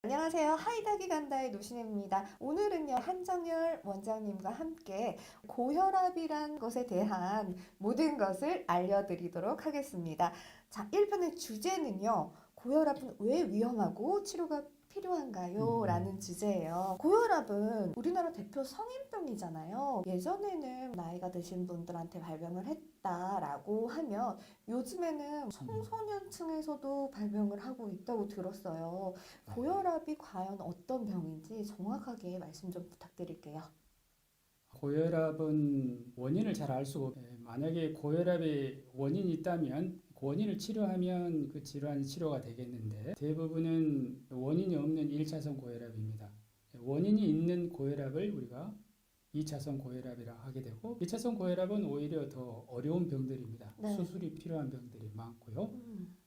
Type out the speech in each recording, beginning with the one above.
안녕하세요. 하이닥이 간다의 노신혜입니다. 오늘은요, 한정열 원장님과 함께 고혈압이란 것에 대한 모든 것을 알려드리도록 하겠습니다. 자, 1편의 주제는요, 고혈압은 왜 위험하고 치료가 필요한가요? 라는 주제예요. 고혈압은 우리나라 대표 성인병이잖아요. 예전에는 나이가 드신 분들한테 발병을 했다라고 하면 요즘에는 청소년층에서도 발병을 하고 있다고 들었어요. 고혈압이 과연 어떤 병인지 정확하게 말씀 좀 부탁드릴게요. 고혈압은 원인을 잘 알 수가 없어요. 만약에 고혈압의 원인이 있다면 그 원인을 치료하면 그 질환 치료가 되겠는데 대부분은 원인이 없는 1차선 고혈압입니다. 원인이 있는 고혈압을 우리가 2차선 고혈압이라 하게 되고 2차선 고혈압은 오히려 더 어려운 병들입니다. 네. 수술이 필요한 병들이 많고요.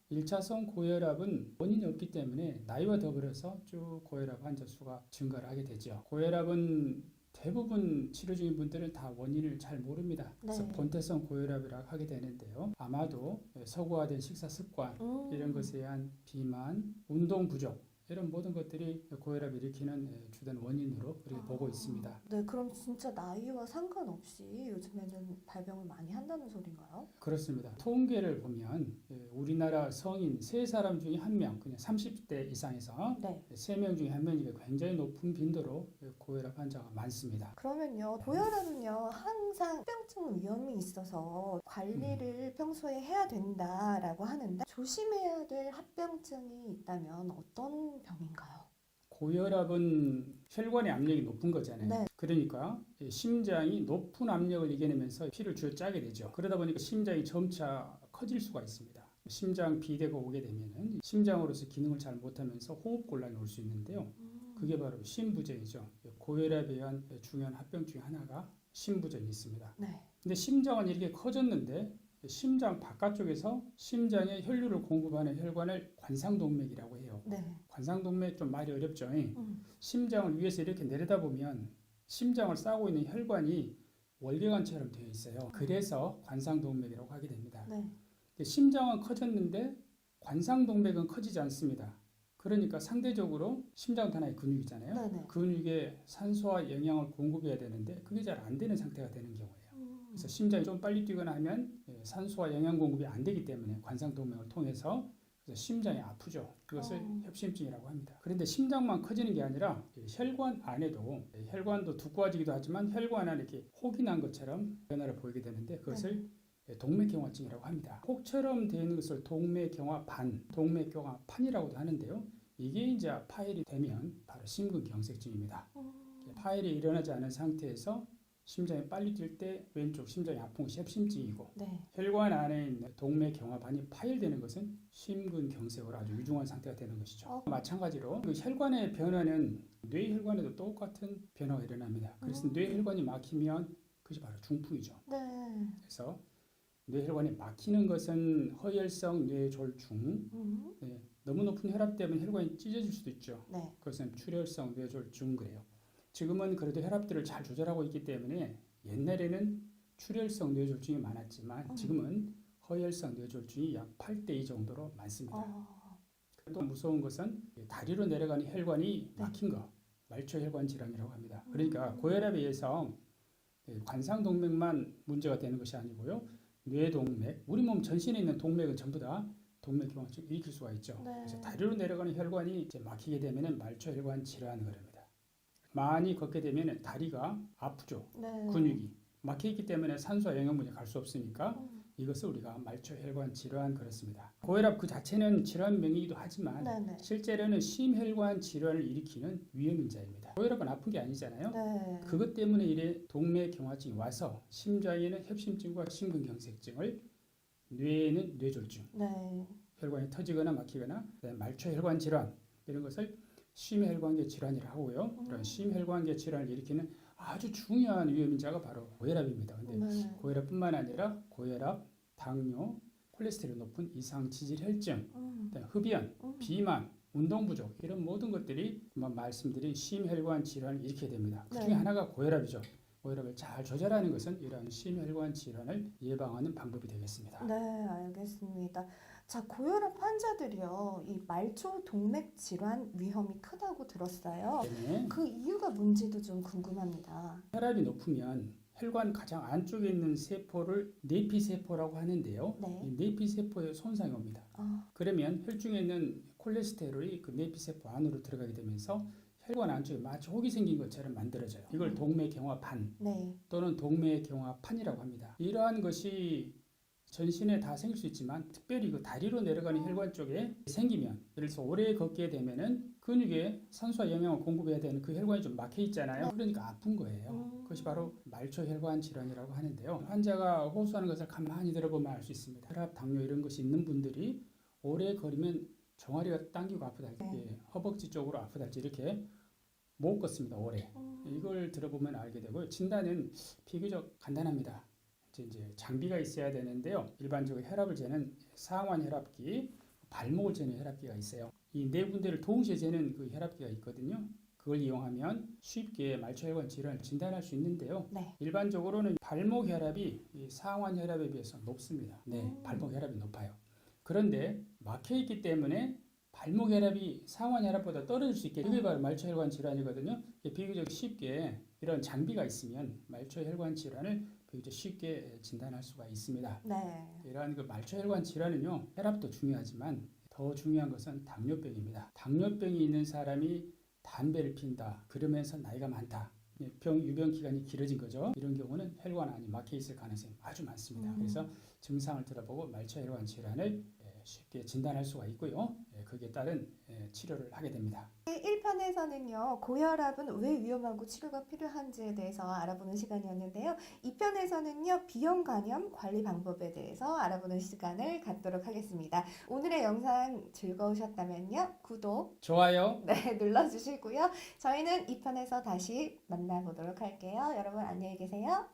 1차선 고혈압은 원인이 없기 때문에 나이와 더불어서 쭉 고혈압 환자 수가 증가를 하게 되죠. 고혈압은 대부분 치료 중인 분들은 다 원인을 잘 모릅니다. 그래서 네. 본태성 고혈압이라고 하게 되는데요. 아마도 서구화된 식사 습관, 이런 것에 의한 비만, 운동 부족, 이런 모든 것들이 고혈압을 일으키는 주된 원인으로 우리가 보고 있습니다. 네, 그럼 진짜 나이와 상관없이 요즘에는 발병을 많이 한다는 소린가요? 그렇습니다. 통계를 보면 우리나라 성인 3사람 중에 1명, 그냥 30대 이상에서 네. 3명 중에 1명이 굉장히 높은 빈도로 고혈압 환자가 많습니다. 그러면요, 고혈압은요, 항상 합병증 위험이 있어서 관리를 평소에 해야 된다라고 하는데 조심해야 될 합병증이 있다면 어떤 병인가요? 고혈압은 혈관의 압력이 높은 거잖아요. 네. 그러니까 심장이 높은 압력을 이겨내면서 피를 쥐어짜게 되죠. 그러다 보니까 심장이 점차 커질 수가 있습니다. 심장 비대가 오게 되면은 심장으로서 기능을 잘 못하면서 호흡곤란이 올 수 있는데요. 그게 바로 심부전이죠. 고혈압에 의한 중요한 합병 중에 하나가 심부전이 있습니다. 네. 근데 심장은 이렇게 커졌는데 심장 바깥쪽에서 심장에 혈류를 공급하는 혈관을 관상동맥이라고 해요. 네. 관상동맥 좀 말이 어렵죠. 심장을 위에서 이렇게 내려다보면 심장을 싸고 있는 혈관이 월계관처럼 되어 있어요. 그래서 관상동맥이라고 하게 됩니다. 네. 심장은 커졌는데 관상동맥은 커지지 않습니다. 그러니까 상대적으로 심장은 하나의 근육이잖아요. 네네. 근육에 산소와 영양을 공급해야 되는데 그게 잘 안 되는 상태가 되는 경우예요. 그래서 심장이 좀 빨리 뛰거나 하면 산소와 영양 공급이 안 되기 때문에 관상동맥을 통해서 그래서 심장이 아프죠. 그것을 협심증이라고 합니다. 그런데 심장만 커지는 게 아니라 혈관 안에도 혈관도 두꺼워지기도 하지만 혈관 안에 이렇게 혹이 난 것처럼 변화를 보이게 되는데 그것을 동맥경화증이라고 합니다. 혹처럼 되어 있는 것을 동맥경화반, 동맥경화판이라고도 하는데요. 이게 이제 파열이 되면 바로 심근경색증입니다. 파열이 일어나지 않은 상태에서 심장이 빨리 뛸 때 왼쪽 심장이 아픈 것이 협심증이고 네. 혈관 안에 있는 동맥경화반이 파열되는 것은 심근경색으로 아주 위중한 상태가 되는 것이죠. 마찬가지로 그 혈관의 변화는 뇌혈관에도 똑같은 변화가 일어납니다. 그래서 뇌혈관이 막히면 그것이 바로 중풍이죠. 네. 그래서 뇌혈관이 막히는 것은 허혈성 뇌졸중, 너무 높은 혈압 때문에 혈관이 찢어질 수도 있죠. 네. 그것은 출혈성 뇌졸중 그래요. 지금은 그래도 혈압들을 잘 조절하고 있기 때문에 옛날에는 출혈성 뇌졸중이 많았지만 지금은 허혈성 뇌졸중이 약 8대2 정도로 많습니다. 또 무서운 것은 다리로 내려가는 혈관이 막힌 거, 말초혈관 질환이라고 합니다. 그러니까 고혈압에 의해서 관상동맥만 문제가 되는 것이 아니고요. 뇌동맥, 우리 몸 전신에 있는 동맥은 전부 다 동맥경화증을 일으킬 수가 있죠. 네. 그래서 다리로 내려가는 혈관이 이제 막히게 되면 말초혈관 질환을 그럽니다. 많이 걷게 되면 다리가 아프죠. 네. 근육이 막혀있기 때문에 산소와 영양분이 갈 수 없으니까 이것을 우리가 말초혈관 질환 그렇습니다. 고혈압 그 자체는 질환명이기도 하지만 네네. 실제로는 심혈관 질환을 일으키는 위험인자입니다. 고혈압은 아픈 게 아니잖아요. 네. 그것 때문에 이래 동맥경화증이 와서 심장에는 협심증과 심근경색증을, 뇌에는 뇌졸중, 네. 혈관이 터지거나 막히거나 말초혈관 질환 이런 것을 심혈관계 질환이라고 하고요. 이런 심혈관계 질환을 일으키는 아주 중요한 위험인자가 바로 고혈압입니다. 근데 고혈압뿐만 아니라 고혈압, 당뇨, 콜레스테롤 높은 이상 지질 혈증, 흡연, 비만, 운동 부족 이런 모든 것들이 말씀드린 심혈관 질환을 일으키게 됩니다. 그 중에 하나가 고혈압이죠. 고혈압을 잘 조절하는 것은 이러한 심혈관 질환을 예방하는 방법이 되겠습니다. 네, 알겠습니다. 자, 고혈압 환자들이요, 이 말초 동맥 질환 위험이 크다고 들었어요. 때문에 그 이유가 뭔지도 좀 궁금합니다. 혈압이 높으면 혈관 가장 안쪽에 있는 세포를 내피세포라고 하는데요. 네. 이 내피세포에 손상이 옵니다. 아, 그러면 혈중에 있는 콜레스테롤이 그 내피세포 안으로 들어가게 되면서 혈관 안쪽에 마치 혹이 생긴 것처럼 만들어져요. 이걸 동맥경화판 네. 또는 동맥경화판이라고 합니다. 이러한 것이 전신에 다 생길 수 있지만 특별히 그 다리로 내려가는 혈관 쪽에 생기면, 예를 들어서 오래 걷게 되면은 근육에 산소와 영양을 공급해야 되는 그 혈관이 좀 막혀 있잖아요. 그러니까 아픈 거예요. 그것이 바로 말초혈관 질환이라고 하는데요. 환자가 호소하는 것을 가만히 들어보면 알 수 있습니다. 혈압, 당뇨 이런 것이 있는 분들이 오래 걸으면 종아리가 당기고 아프달지, 허벅지 쪽으로 아프달지 이렇게 못 걷습니다. 오래. 이걸 들어보면 알게 되고요. 진단은 비교적 간단합니다. 이제 장비가 있어야 되는데요. 일반적으로 혈압을 재는 상완 혈압기, 발목을 재는 혈압기가 있어요. 이 네 군데를 동시에 재는 그 혈압기가 있거든요. 그걸 이용하면 쉽게 말초혈관 질환을 진단할 수 있는데요. 네. 일반적으로는 발목 혈압이 이 상완 혈압에 비해서 높습니다. 네, 발목 혈압이 높아요. 그런데 막혀 있기 때문에 발목 혈압이 상완 혈압보다 떨어질 수 있게, 이게 바로 말초혈관 질환이거든요. 비교적 쉽게 이런 장비가 있으면 말초혈관 질환을 비교적 쉽게 진단할 수가 있습니다. 네. 이러한 그 말초혈관 질환은요, 혈압도 중요하지만 더 중요한 것은 당뇨병입니다. 당뇨병이 있는 사람이 담배를 피운다, 그러면서 나이가 많다, 유병 기간이 길어진 거죠. 이런 경우는 혈관 안이 막혀 있을 가능성이 아주 많습니다. 그래서 증상을 들어보고 말초혈관 질환을 쉽게 진단할 수가 있고요. 거기에 따른 치료를 하게 됩니다. 1편에서는요, 고혈압은 왜 위험하고 치료가 필요한지에 대해서 알아보는 시간이었는데요. 2편에서는요, 비형 간염 관리 방법에 대해서 알아보는 시간을 갖도록 하겠습니다. 오늘의 영상 즐거우셨다면요, 구독, 좋아요. 네, 눌러주시고요. 저희는 2편에서 다시 만나보도록 할게요. 여러분 안녕히 계세요.